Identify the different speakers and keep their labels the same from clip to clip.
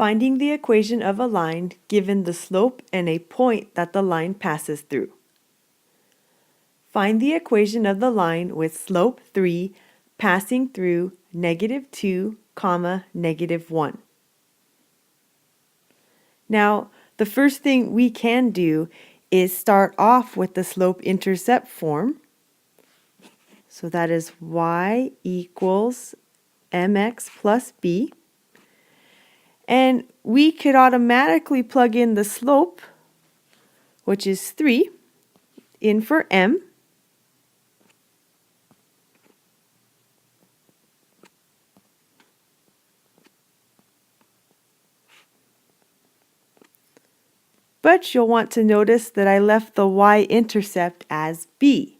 Speaker 1: Finding the equation of a line given the slope and a point that the line passes through. Find the equation of the line with slope 3 passing through -2, -1. Now, the first thing we can do is start off with the slope-intercept form. So that is y equals mx plus b. And we could automatically plug in the slope, which is 3, in for m. But you'll want to notice that I left the y-intercept as b.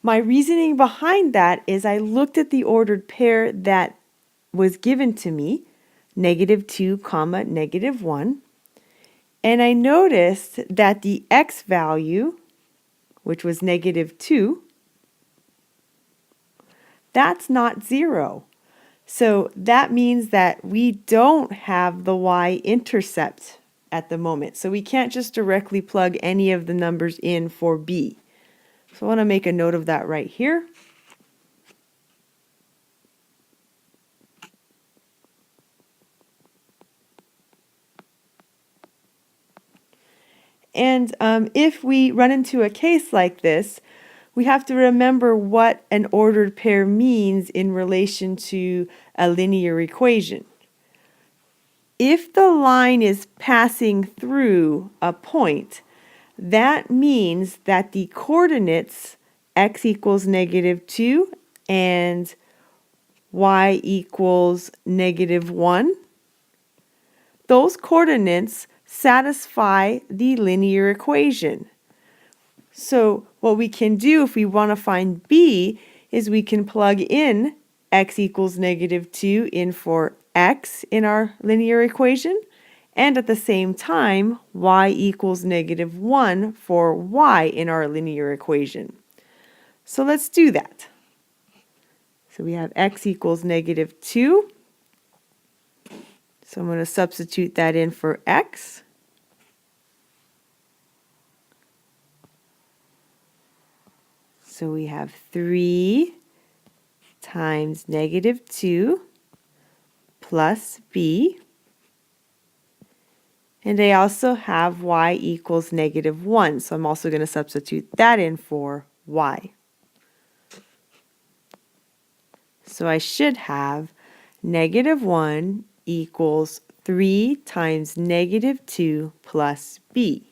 Speaker 1: My reasoning behind that is I looked at the ordered pair that was given to me, -2, -1, and I noticed that the x value, which was -2, that's not 0. So that means that we don't have the y-intercept at the moment. So we can't just directly plug any of the numbers in for b. So I want to make a note of that right here. And if we run into a case like this, we have to remember what an ordered pair means in relation to a linear equation. If the line is passing through a point, that means that the coordinates x equals -2 and y equals -1, those coordinates satisfy the linear equation. So what we can do if we want to find b is we can plug in x equals -2 in for x in our linear equation, and at the same time y equals -1 for y in our linear equation. So let's do that. So we have x equals -2. So I'm going to substitute that in for x. So we have 3 times -2 plus b. And I also have y equals -1. So I'm also going to substitute that in for y. So I should have -1 equals 3 times -2 plus b.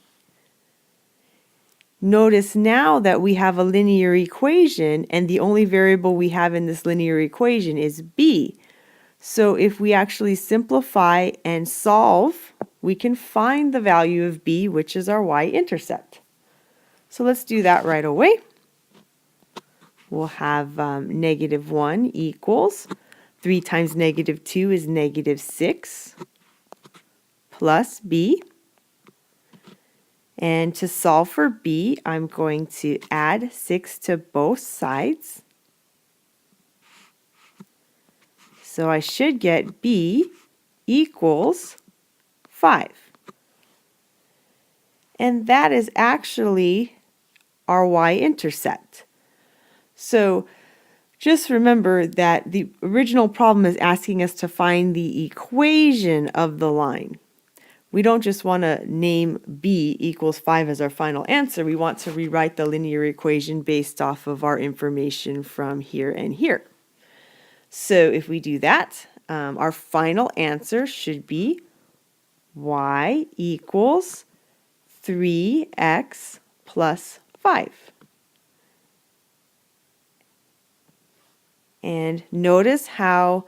Speaker 1: Notice now that we have a linear equation, and the only variable we have in this linear equation is b. So if we actually simplify and solve, we can find the value of b, which is our y-intercept. So let's do that right away. We'll have -1 equals 3 times -2 is -6 plus b. And to solve for b, I'm going to add 6 to both sides. So I should get b equals 5. And that is actually our y-intercept. So just remember that the original problem is asking us to find the equation of the line. We don't just want to name b equals 5 as our final answer. We want to rewrite the linear equation based off of our information from here and here. So if we do that, our final answer should be y equals 3x plus 5. And notice how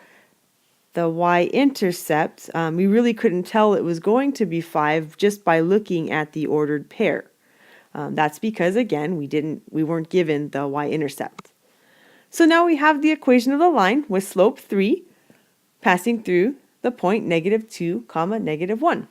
Speaker 1: the y-intercept, we really couldn't tell it was going to be 5 just by looking at the ordered pair. That's because, again, we weren't given the y-intercept. So now we have the equation of the line with slope 3 passing through the point -2, -1.